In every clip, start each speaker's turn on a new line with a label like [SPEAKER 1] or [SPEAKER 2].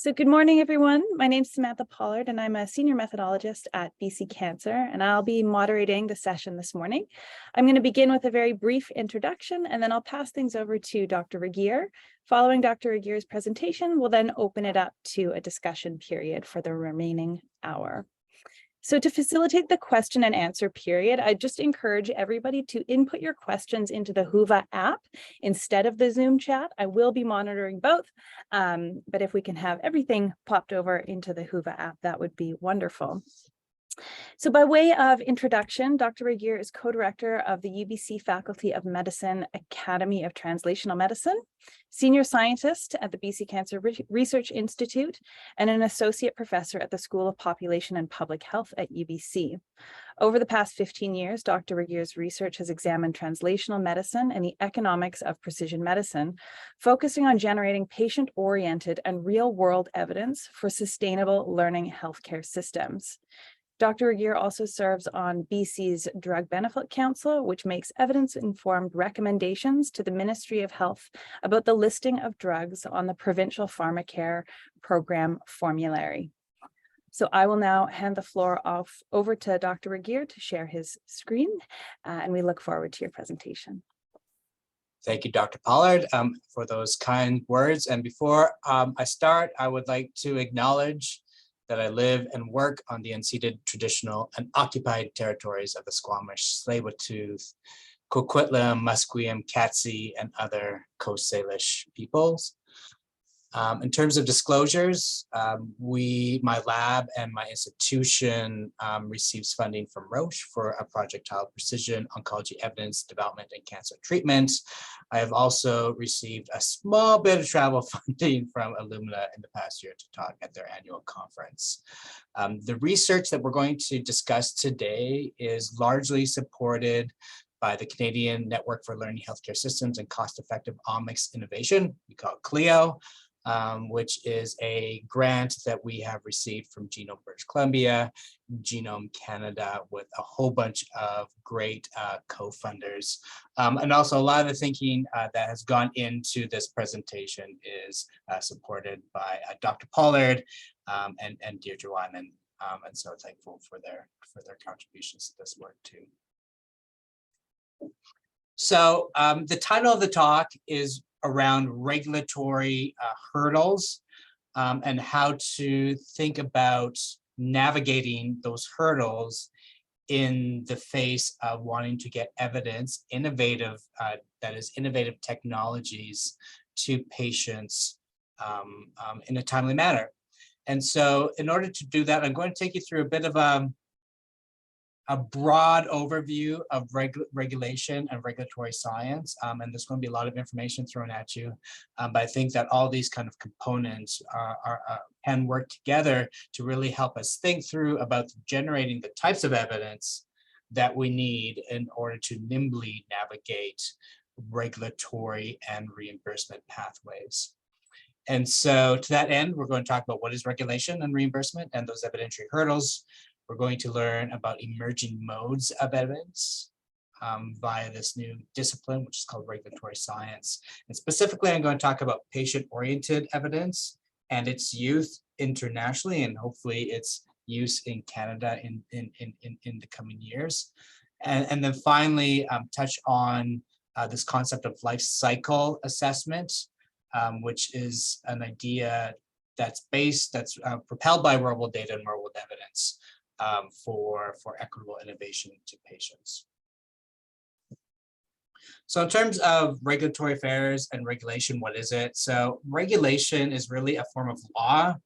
[SPEAKER 1] So good morning, everyone. My name is Samantha Pollard, and I'm a senior methodologist at BC Cancer, and I'll be moderating the session this morning. I'm going to begin with a very brief introduction, and then I'll pass things over to Dr. Regier. Following Dr. Regier's presentation, we'll then open it up to a discussion period for the remaining hour. So to facilitate the question and answer period, I just encourage everybody to input your questions into the Whova app instead of the Zoom chat. I will be monitoring both, but if we can have everything popped over into the Whova app, that would be wonderful. So by way of introduction, Dr. Regier is co-director of the UBC Faculty of Medicine Academy of Translational Medicine, senior scientist at the BC Cancer Research Institute, and an associate professor at the School of Population and Public Health at UBC. Over the past 15 years, Dr. Regier's research has examined translational medicine and the economics of precision medicine, focusing on generating patient-oriented and real-world evidence for sustainable learning healthcare systems. Dr. Regier also serves on BC's Drug Benefit Council, which makes evidence-informed recommendations to the Ministry of Health about the listing of drugs on the provincial pharmacare program formulary. So I will now hand the floor over to Dr. Regier to share his screen, and we look forward to your presentation.
[SPEAKER 2] Thank you, Dr. Pollard, for those kind words. And before I start, I would like to acknowledge that I live and work on the unceded, traditional, and occupied territories of the Squamish, Tsleil-Waututh, Coquitlam, Musqueam, Katzie, and other Coast Salish peoples. In terms of disclosures, my lab and my institution receives funding from Roche for a project titled Precision Oncology Evidence Development and Cancer Treatment. I have also received a small bit of travel funding from Illumina in the past year to talk at their annual conference. The research that we're going to discuss today is largely supported by the Canadian Network for Learning Healthcare Systems and Cost-Effective Omics Innovation, we call it CLEO, which is a grant that we have received from Genome British Columbia, Genome Canada, with a whole bunch of great co-funders. And also a lot of the thinking that has gone into this presentation is supported by Dr. Pollard and Deirdre Wyman. And so thankful for their contributions to this work too. So the title of the talk is around regulatory hurdles and how to think about navigating those hurdles in the face of wanting to get evidence, innovative technologies to patients in a timely manner. And so in order to do that, I'm going to take you through a bit of a broad overview of regulation and regulatory science, and there's going to be a lot of information thrown at you, but I think that all these kind of components can work together to really help us think through about generating the types of evidence that we need in order to nimbly navigate regulatory and reimbursement pathways. And so to that end, we're going to talk about what is regulation and reimbursement and those evidentiary hurdles. We're going to learn about emerging modes of evidence via this new discipline, which is called regulatory science. And specifically, I'm going to talk about patient-oriented evidence and its use internationally, and hopefully its use in Canada in the coming years. And then finally, touch on this concept of life cycle assessment, which is an idea that's propelled by real-world data and real-world evidence. For equitable innovation to patients. So in terms of regulatory affairs and regulation, what is it? So regulation is really a form of law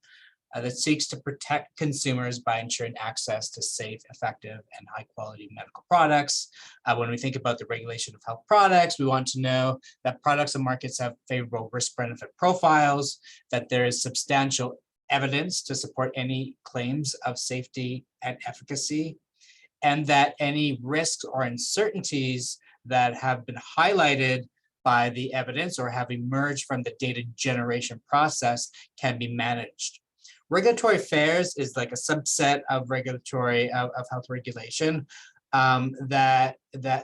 [SPEAKER 2] that seeks to protect consumers by ensuring access to safe, effective, and high quality medical products. When we think about the regulation of health products, we want to know that products and markets have favorable risk-benefit profiles, that there is substantial evidence to support any claims of safety and efficacy, and that any risks or uncertainties that have been highlighted by the evidence or have emerged from the data generation process can be managed. Regulatory affairs is like a subset of health regulation. that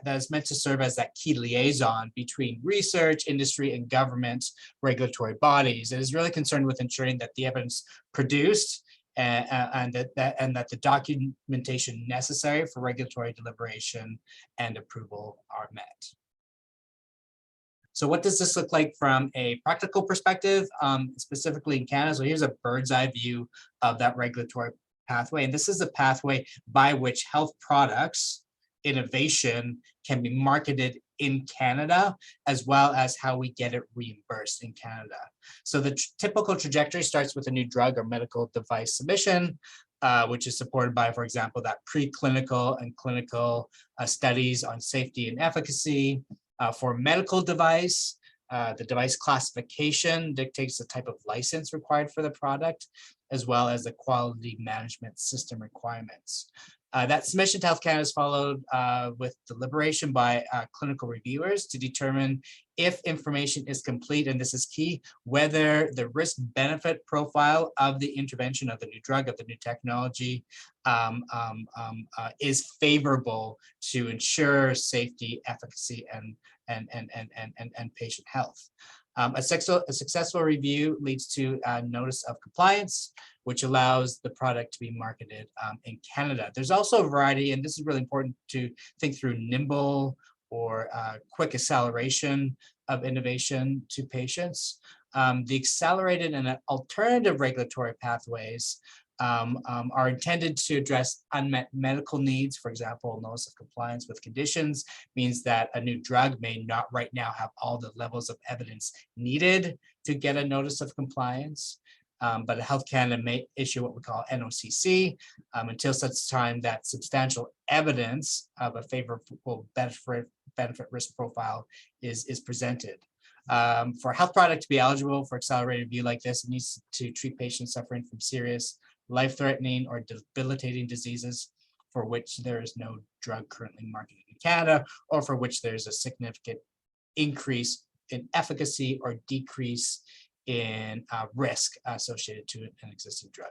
[SPEAKER 2] is meant to serve as that key liaison between research, industry, and government regulatory bodies. It is really concerned with ensuring that the evidence produced and that the documentation necessary for regulatory deliberation and approval are met. So what does this look like from a practical perspective, specifically in Canada? So here's a bird's eye view of that regulatory pathway. And this is the pathway by which health products innovation can be marketed in Canada, as well as how we get it reimbursed in Canada. So the typical trajectory starts with a new drug or medical device submission, which is supported by, for example, that preclinical and clinical studies on safety and efficacy. For medical device, the device classification dictates the type of license required for the product, as well as the quality management system requirements. That submission to Health Canada is followed with deliberation by clinical reviewers to determine if information is complete, and this is key, whether the risk-benefit profile of the intervention of the new drug, of the new technology, is favorable to ensure safety, efficacy, and patient health. A successful review leads to a notice of compliance, which allows the product to be marketed in Canada. There's also a variety, and this is really important to think through, nimble or quick acceleration of innovation to patients. The accelerated and alternative regulatory pathways are intended to address unmet medical needs. For example, notice of compliance with conditions means that a new drug may not right now have all the levels of evidence needed to get a notice of compliance. But Health Canada may issue what we call NOCC until such time that substantial evidence of a favorable benefit risk profile is presented. For a health product to be eligible for accelerated review like this, it needs to treat patients suffering from serious, life-threatening, or debilitating diseases for which there is no drug currently marketed in Canada, or for which there's a significant increase in efficacy or decrease in risk associated to an existing drug.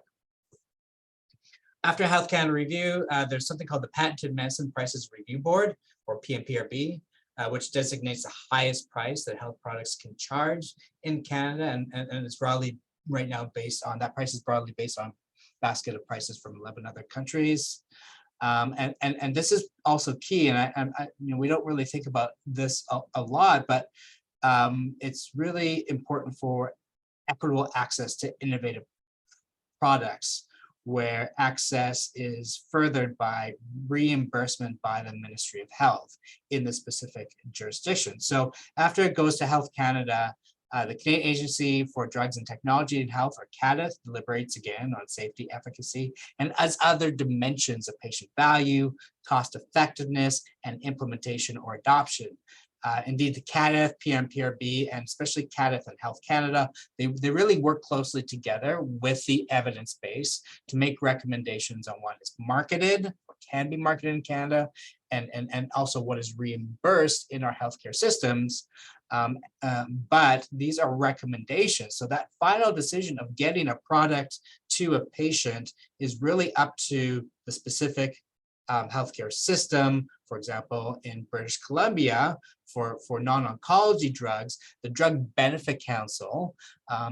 [SPEAKER 2] After Health Canada review, there's something called the Patented Medicine Prices Review Board, or PMPRB, which designates the highest price that health products can charge in Canada, and it's broadly right now based on, that price is broadly based on basket of prices from 11 other countries. And this is also key, and we don't really think about this a lot, but it's really important for equitable access to innovative products, where access is furthered by reimbursement by the Ministry of Health in the specific jurisdiction. So after it goes to Health Canada, the Canadian Agency for Drugs and Technology in Health, or CADTH, deliberates again on safety, efficacy, and as other dimensions of patient value, cost effectiveness, and implementation or adoption. Indeed, the CADTH, PMPRB, and especially CADTH and Health Canada, they really work closely together with the evidence base to make recommendations on what is marketed or can be marketed in Canada, and also what is reimbursed in our healthcare systems. But these are recommendations. So that final decision of getting a product to a patient is really up to the specific healthcare system. For example, in British Columbia, for non-oncology drugs, the Drug Benefit Council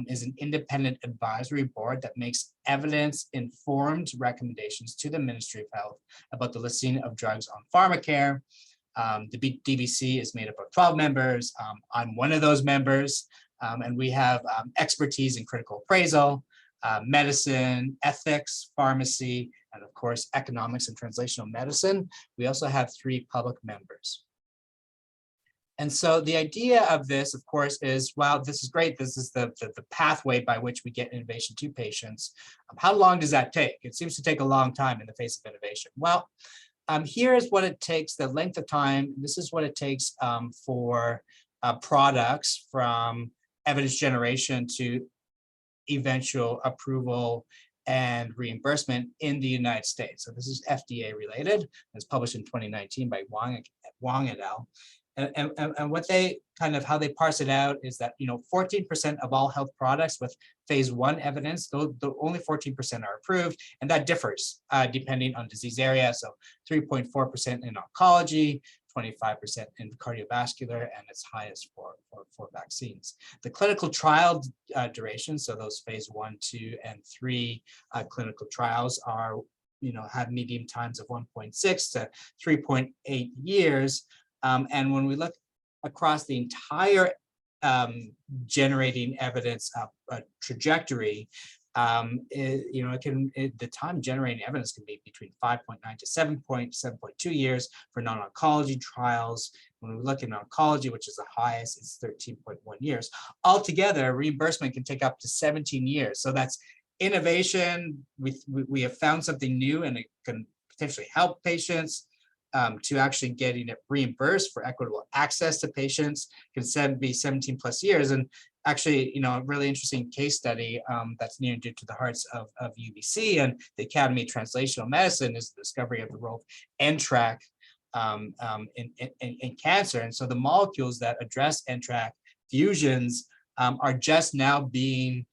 [SPEAKER 2] is an independent advisory board that makes evidence-informed recommendations to the Ministry of Health about the listing of drugs on pharmacare. The DBC is made up of 12 members. I'm one of those members, and we have expertise in critical appraisal, medicine, ethics, pharmacy, and of course, economics and translational medicine. We also have 3 public members. And so the idea of this, of course, is, wow, this is great. This is the pathway by which we get innovation to patients. How long does that take? It seems to take a long time in the face of innovation. Well, here is what it takes, the length of time. This is what it takes for products from evidence generation to eventual approval and reimbursement in the United States. So this is FDA related. It's published in 2019 by Wang et al. And what they how they parse it out is that 14% of all health products with phase 1 evidence, though only 14% are approved, and that differs depending on disease area. So 3.4% in oncology, 25% in cardiovascular, and its highest for vaccines. The clinical trial duration, so those phase 1, 2, and 3 clinical trials are have median times of 1.6 to 3.8 years. And when we look across the entire generating evidence trajectory, the time generating evidence can be between 5.9 to 7.2 years for non-oncology trials. When we look in oncology, which is the highest, it's 13.1 years. Altogether, reimbursement can take up to 17 years. So that's innovation. We have found something new, and it can potentially help patients. To actually getting it reimbursed for equitable access to patients can be 17 plus years. And actually, a really interesting case study that's near and dear to the hearts of UBC and the Academy of Translational Medicine is the discovery of the role of NTRK in cancer. And so the molecules that address NTRK fusions are just now being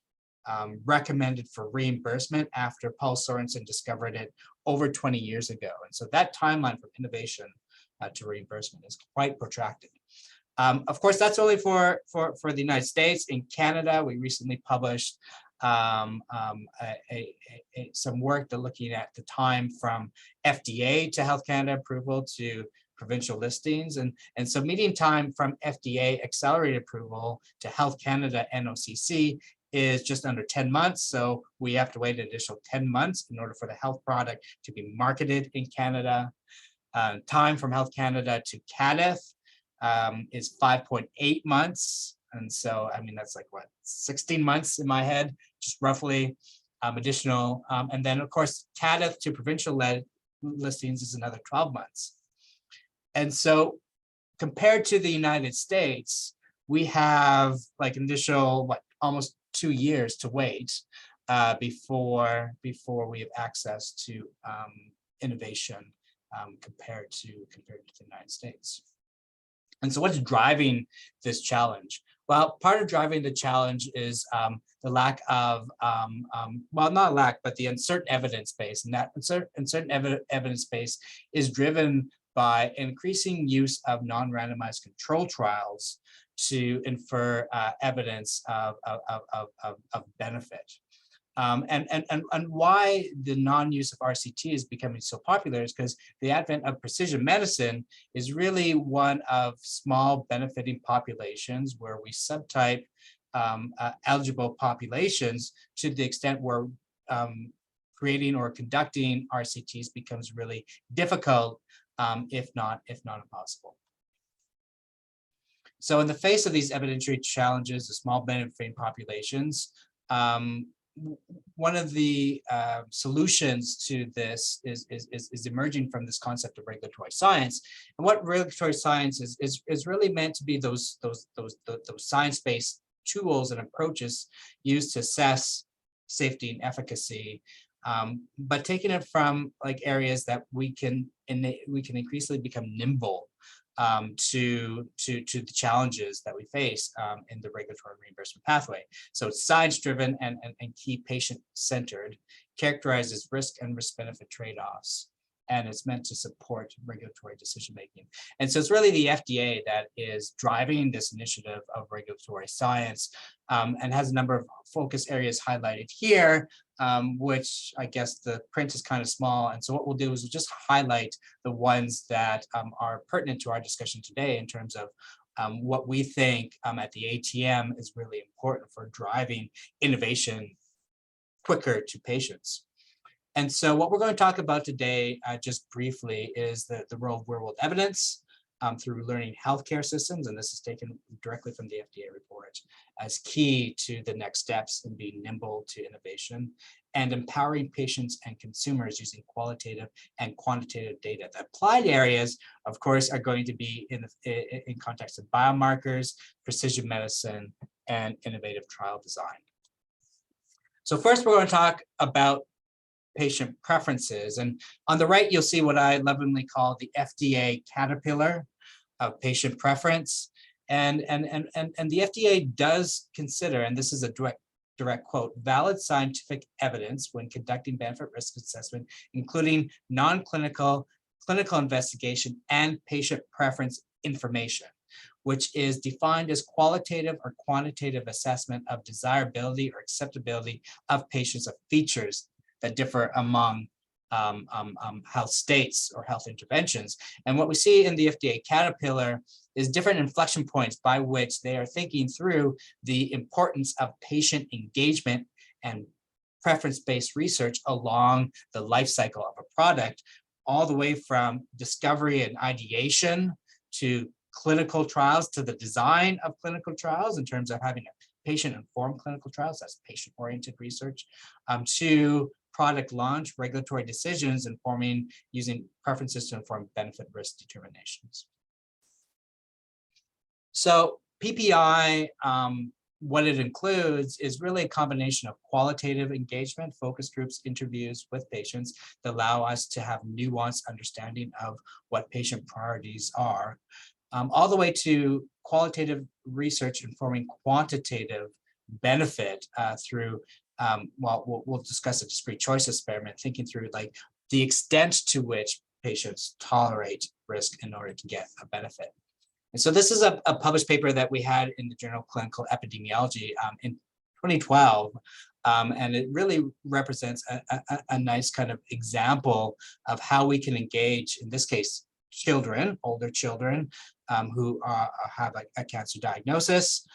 [SPEAKER 2] recommended for reimbursement after Paul Sorensen discovered it over 20 years ago. And so that timeline from innovation to reimbursement is quite protracted. Of course, that's only for the United States. In Canada, we recently published some work that looking at the time from FDA to Health Canada approval to provincial listings. And so median time from FDA accelerated approval to Health Canada NOCC is just under 10 months. So we have to wait an additional 10 months in order for the health product to be marketed in Canada. Time from Health Canada to CADIF is 5.8 months. And so, that's like 16 months in my head, just roughly additional. And then of course, CADIF to provincial listings is another 12 months. And so compared to the United States, we have like an additional, almost 2 years to wait before we have access to innovation compared to the United States. And so what's driving this challenge? Well, part of driving the challenge is the lack of, not lack, but the uncertain evidence base. And that uncertain evidence base is driven by increasing use of non-randomized control trials to infer evidence of benefit. And why the non-use of RCT is becoming so popular is because the advent of precision medicine is really one of small benefiting populations where we subtype eligible populations to the extent where creating or conducting RCTs becomes really difficult, if not impossible. So in the face of these evidentiary challenges, the small benefiting populations, one of the solutions to this is emerging from this concept of regulatory science. And what regulatory science is really meant to be those science-based tools and approaches used to assess safety and efficacy, but taking it from areas that we can increasingly become nimble to the challenges that we face in the regulatory reimbursement pathway. So it's science-driven and key patient-centered, characterizes risk and risk-benefit trade-offs, and it's meant to support regulatory decision-making. And so it's really the FDA that is driving this initiative of regulatory science and has a number of focus areas highlighted here, which I guess the print is kind of small. And so what we'll do is we'll just highlight the ones that are pertinent to our discussion today in terms of what we think at the ATM is really important for driving innovation quicker to patients. And so what we're going to talk about today, just briefly, is the role of real-world evidence through learning healthcare systems, and this is taken directly from the FDA report, as key to the next steps in being nimble to innovation, and empowering patients and consumers using qualitative and quantitative data. The applied areas, of course, are going to be in context of biomarkers, precision medicine, and innovative trial design. So first, we're going to talk about patient preferences. And on the right, you'll see what I lovingly call the FDA caterpillar. of patient preference. And the FDA does consider, and this is a direct quote, valid scientific evidence when conducting benefit risk assessment, including non-clinical, clinical investigation, and patient preference information, which is defined as qualitative or quantitative assessment of desirability or acceptability of patients of features that differ among health states or health interventions. And what we see in the FDA Caterpillar is different inflection points by which they are thinking through the importance of patient engagement and preference-based research along the life cycle of a product, all the way from discovery and ideation to clinical trials, to the design of clinical trials in terms of having a patient-informed clinical trials, that's patient-oriented research, to product launch, regulatory decisions, informing using preferences to inform benefit risk determinations. So PPI, what it includes is really a combination of qualitative engagement, focus groups, interviews with patients that allow us to have nuanced understanding of what patient priorities are, all the way to qualitative research informing quantitative benefit through, well, we'll discuss a discrete choice experiment, thinking through like the extent to which patients tolerate risk in order to get a benefit. And so this is a published paper that we had in the Journal of Clinical Epidemiology in 2012. And it really represents a nice kind of example of how we can engage, in this case, children, older children who have a cancer diagnosis,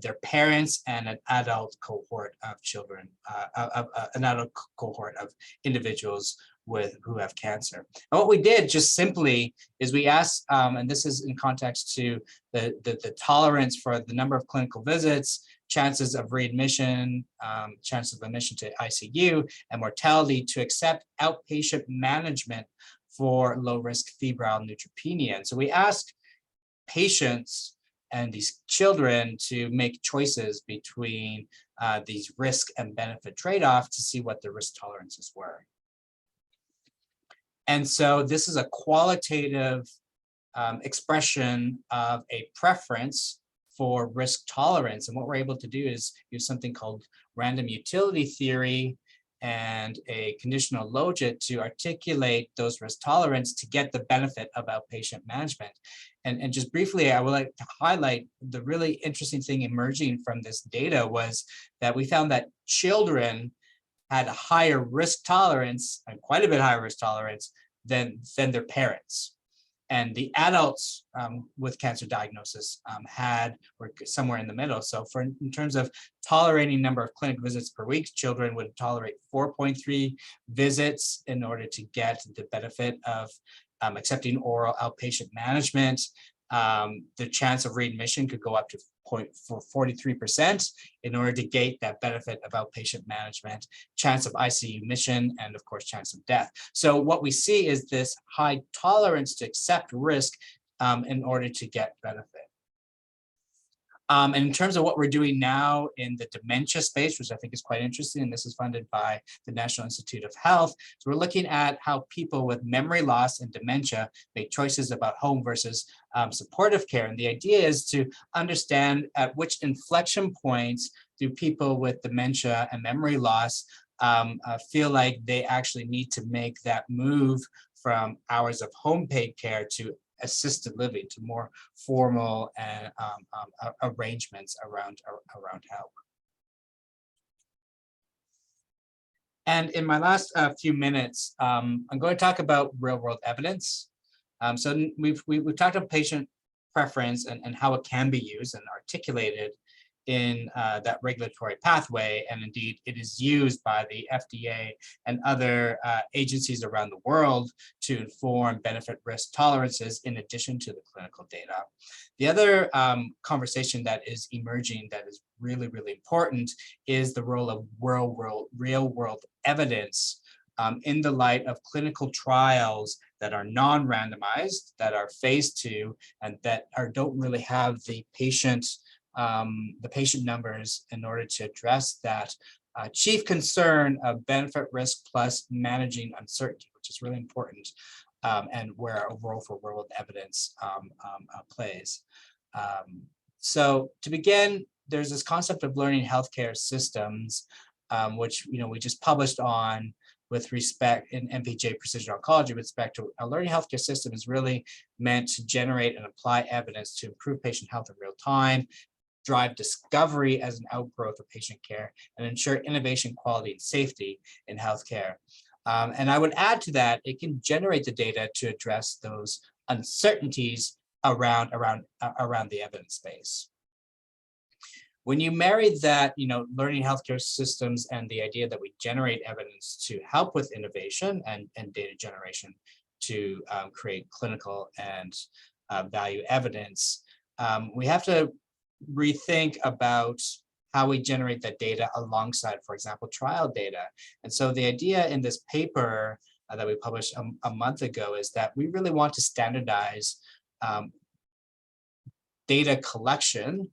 [SPEAKER 2] their parents, and an adult cohort of children, an adult cohort of individuals who have cancer. And what we did just simply is we asked, and this is in context to the tolerance for the number of clinical visits, chances of readmission, chances of admission to ICU, and mortality to accept outpatient management for low-risk febrile neutropenia. And so we asked patients and these children to make choices between these risk and benefit trade-offs to see what their risk tolerances were. And so this is a qualitative expression of a preference for risk tolerance. And what we're able to do is use something called random utility theory and a conditional logit to articulate those risk tolerance to get the benefit of outpatient management. And just briefly, I would like to highlight the really interesting thing emerging from this data was that we found that children had a higher risk tolerance, and quite a bit higher risk tolerance than their parents. And the adults with cancer diagnosis were somewhere in the middle. So in terms of tolerating number of clinic visits per week, children would tolerate 4.3 visits in order to get the benefit of accepting oral outpatient management. The chance of readmission could go up to 43% in order to gate that benefit of outpatient management, chance of ICU admission, and of course, chance of death. So what we see is this high tolerance to accept risk in order to get benefit. And in terms of what we're doing now in the dementia space, which I think is quite interesting, and this is funded by the National Institute of Health. So we're looking at how people with memory loss and dementia make choices about home versus supportive care. And the idea is to understand at which inflection points do people with dementia and memory loss feel like they actually need to make that move from hours of home paid care to assisted living, to more formal arrangements around help. And in my last few minutes, I'm going to talk about real-world evidence. So we've talked about patient preference and how it can be used and articulated in that regulatory pathway, and indeed it is used by the FDA and other agencies around the world to inform benefit risk tolerances in addition to the clinical data. The other conversation that is emerging that is really, really important is the role of real-world evidence in the light of clinical trials that are non-randomized, that are phase 2, and that don't really have the patient numbers in order to address that chief concern of benefit risk plus managing uncertainty, which is really important. and where a role for real-world evidence plays. So to begin, there's this concept of learning healthcare systems, which we just published on with respect in MPJ Precision Oncology with respect to a learning healthcare system is really meant to generate and apply evidence to improve patient health in real time, drive discovery as an outgrowth of patient care, and ensure innovation, quality, and safety in healthcare. And I would add to that, it can generate the data to address those uncertainties around the evidence base. When you marry that, learning healthcare systems and the idea that we generate evidence to help with innovation and data generation to create clinical and value evidence, we have to rethink about how we generate that data alongside, for example, trial data. And so the idea in this paper that we published a month ago is that we really want to standardize data collection,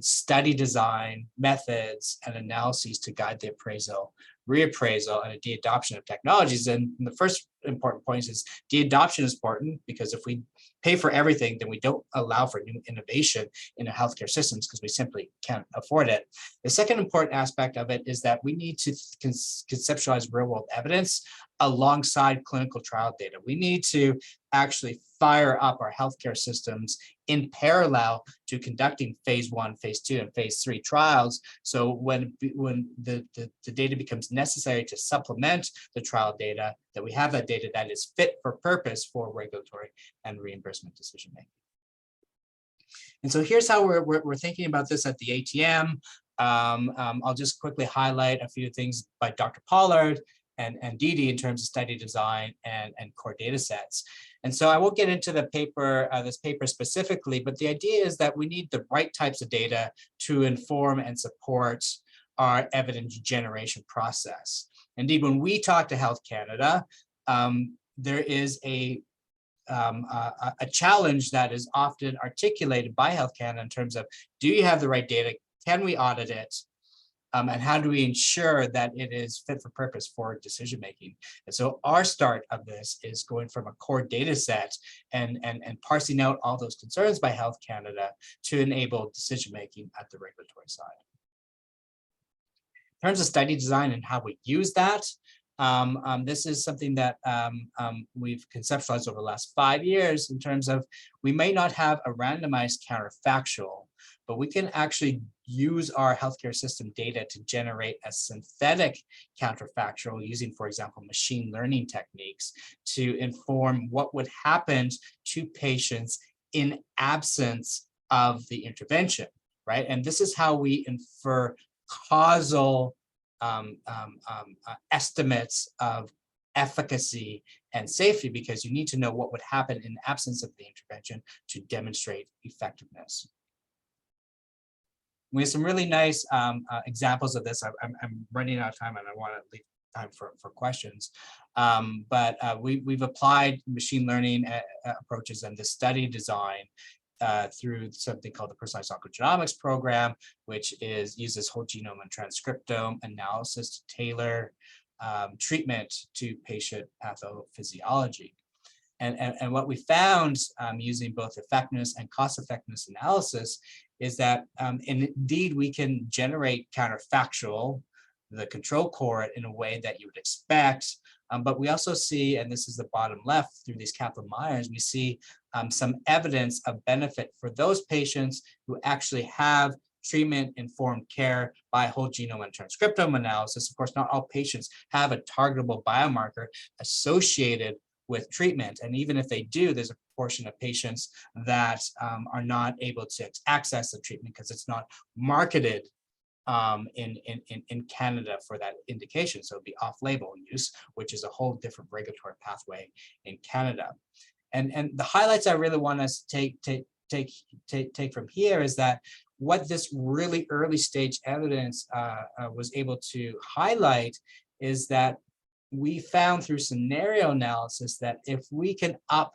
[SPEAKER 2] study design, methods, and analyses to guide the appraisal, reappraisal, and the adoption of technologies. And the first important point is the adoption is important because if we pay for everything, then we don't allow for new innovation in the healthcare systems because we simply can't afford it. The second important aspect of it is that we need to conceptualize real-world evidence alongside clinical trial data. We need to actually fire up our healthcare systems in parallel to conducting phase 1, phase 2, and phase 3 trials. So when the data becomes necessary to supplement the trial data, that we have that data that is fit for purpose for regulatory and reimbursement decision making. And so here's how we're thinking about this at the ATM. I'll just quickly highlight a few things by Dr. Pollard and Didi in terms of study design and core data sets. And so I won't get into the paper, this paper specifically, but the idea is that we need the right types of data to inform and support our evidence generation process. Indeed, when we talk to Health Canada, there is a challenge that is often articulated by Health Canada in terms of, do you have the right data? Can we audit it? And how do we ensure that it is fit for purpose for decision making? And so our start of this is going from a core data set and parsing out all those concerns by Health Canada to enable decision making at the regulatory side. In terms of study design and how we use that, this is something that we've conceptualized over the last 5 years in terms of we may not have a randomized counterfactual, but we can actually use our healthcare system data to generate a synthetic counterfactual using, for example, machine learning techniques to inform what would happen to patients in absence of the intervention, right? And this is how we infer causal estimates of efficacy and safety, because you need to know what would happen in absence of the intervention to demonstrate effectiveness. We have some really nice examples of this. I'm running out of time and I want to leave time for questions. But we've applied machine learning approaches and the study design through something called the Personalized Oncogenomics program, which uses whole genome and transcriptome analysis to tailor treatment to patient pathophysiology. And what we found using both effectiveness and cost effectiveness analysis is that indeed we can generate counterfactual, the control cohort, in a way that you would expect. But we also see, and this is the bottom left through these Kaplan-Meier's, we see some evidence of benefit for those patients who actually have treatment-informed care by whole genome and transcriptome analysis. Of course, not all patients have a targetable biomarker associated with treatment. And even if they do, there's a proportion of patients that are not able to access the treatment because it's not marketed in Canada for that indication. So it'd be off-label use, which is a whole different regulatory pathway in Canada. And the highlights I really want us to take from here is that what this really early stage evidence was able to highlight is that we found through scenario analysis that if we can up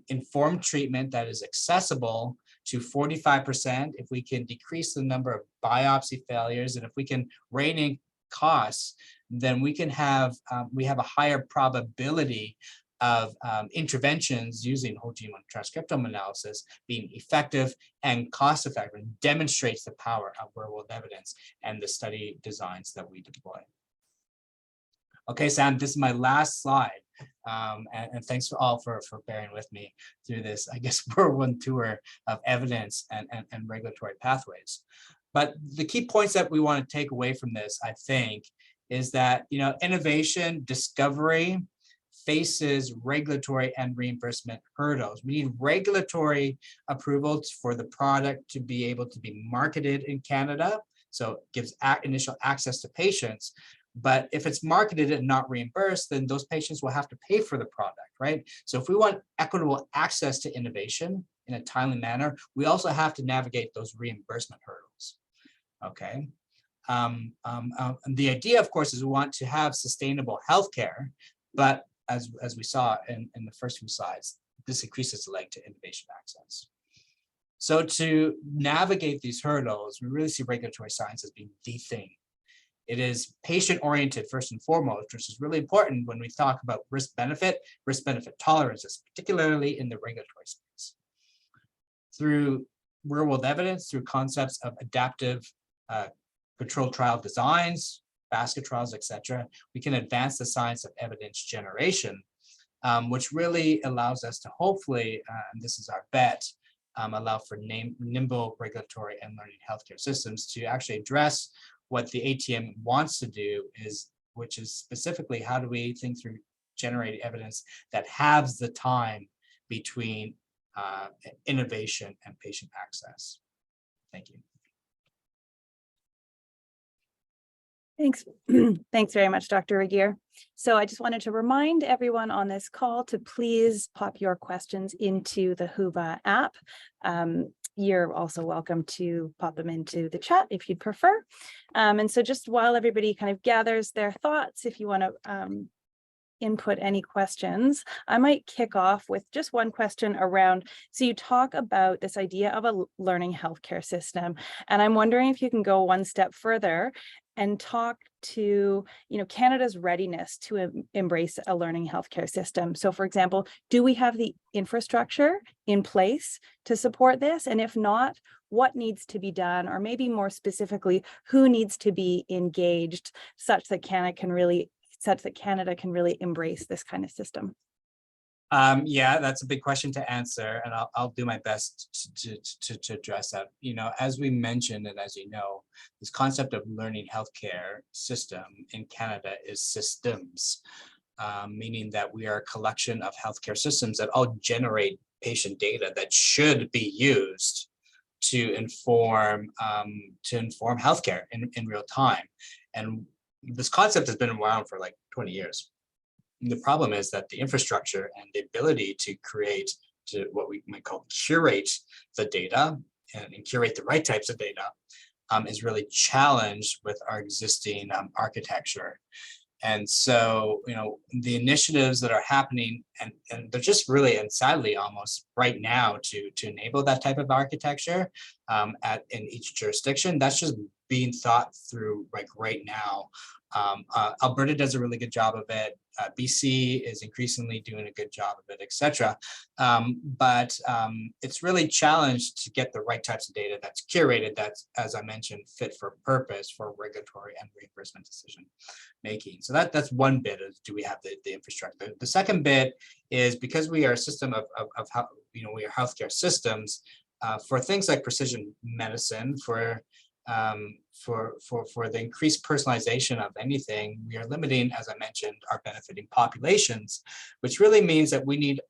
[SPEAKER 2] informed treatment that is accessible to 45%, if we can decrease the number of biopsy failures, and if we can rein in costs, then we can have we have a higher probability of interventions using whole genome transcriptome analysis being effective and cost-effective, and demonstrates the power of real-world evidence and the study designs that we deploy. Okay, Sam, this is my last slide. And thanks for all for bearing with me through this, I guess, whirlwind tour of evidence and regulatory pathways. But the key points that we want to take away from this, I think, is that, you know, innovation, discovery faces regulatory and reimbursement hurdles. We need regulatory approvals for the product to be able to be marketed in Canada. So it gives initial access to patients. But if it's marketed and not reimbursed, then those patients will have to pay for the product, right? So if we want equitable access to innovation in a timely manner, we also have to navigate those reimbursement hurdles, okay? The idea, of course, is we want to have sustainable healthcare, but as we saw in the first few slides, this increases the leg to innovation access. So to navigate these hurdles, we really see regulatory science as being the thing. It is patient-oriented first and foremost, which is really important when we talk about risk-benefit tolerances, particularly in the regulatory space. Through real-world evidence, through concepts of adaptive controlled trial designs, basket trials, etc., we can advance the science of evidence generation, which really allows us to hopefully, and this is our bet, allow for nimble regulatory and learning healthcare systems to actually address what the ATM wants to do, which is specifically how do we think through generating evidence that halves the time between innovation and patient access. Thank you.
[SPEAKER 1] Thanks. Thanks very much, Dr. Regier. So I just wanted to remind everyone on this call to please pop your questions into the Whova app. You're also welcome to pop them into the chat if you'd prefer. And so just while everybody kind of gathers their thoughts, if you want to input any questions, I might kick off with just one question around, so you talk about this idea of a learning healthcare system, and I'm wondering if you can go one step further and talk to, you know, Canada's readiness to embrace a learning healthcare system. So for example, do we have the infrastructure in place to support this? And if not, what needs to be done? Or maybe more specifically, who needs to be engaged such that Canada can really embrace this kind of system?
[SPEAKER 2] Yeah, that's a big question to answer, and I'll do my best to address that. You know, as we mentioned, and as you know, this concept of learning healthcare system in Canada is systems, meaning that we are a collection of healthcare systems that all generate patient data that should be used to inform healthcare in real time. And this concept has been around for like 20 years. The problem is that the infrastructure and the ability to create, to what we might call curate the data and curate the right types of data is really challenged with our existing architecture. And so, you know, the initiatives that are happening, and they're just really, and sadly almost right now, to enable that type of architecture in each jurisdiction, that's just being thought through like right now. Alberta does a really good job of it. BC is increasingly doing a good job of it, etc. But it's really challenged to get the right types of data that's curated, that's, as I mentioned, fit for purpose for regulatory and reimbursement decision making. So that's one bit of, do we have the infrastructure? The second bit is, because we are a system of how, you know, we are healthcare systems for things like precision medicine, for the increased personalization of anything, we are limiting, as I mentioned, our benefiting populations, which really means that we need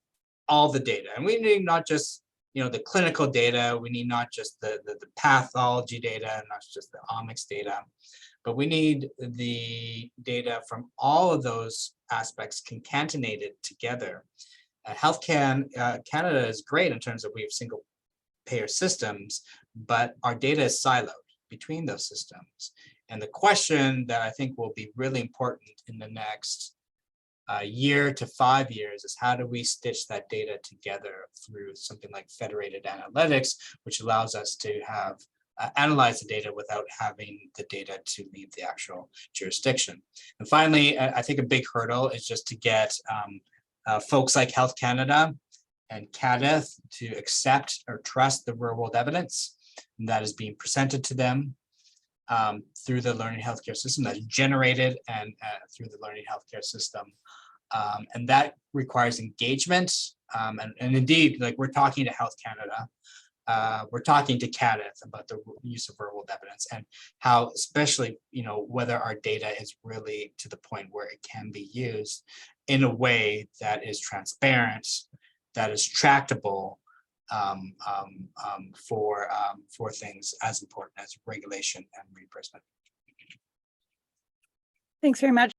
[SPEAKER 2] all the data, and we need not just, you know, the clinical data, we need not just the pathology data, and not just the omics data, but we need the data from all of those aspects concatenated together. Health Canada is great in terms of we have single payer systems, but our data is siloed between those systems. And the question that I think will be really important in the next year to 5 years is, how do we stitch that data together through something like federated analytics, which allows us to have analyze the data without having the data to leave the actual jurisdiction. And finally, I think a big hurdle is just to get folks like Health Canada and CADITH to accept or trust the real world evidence that is being presented to them through the learning healthcare system that's generated and through the learning healthcare system. And that requires engagement. And indeed, like we're talking to Health Canada, we're talking to CADITH about the use of real world evidence and how, especially, whether our data is really to the point where it can be used in a way that is transparent, that is tractable for things as important as regulation and reimbursement.
[SPEAKER 1] Thanks very much.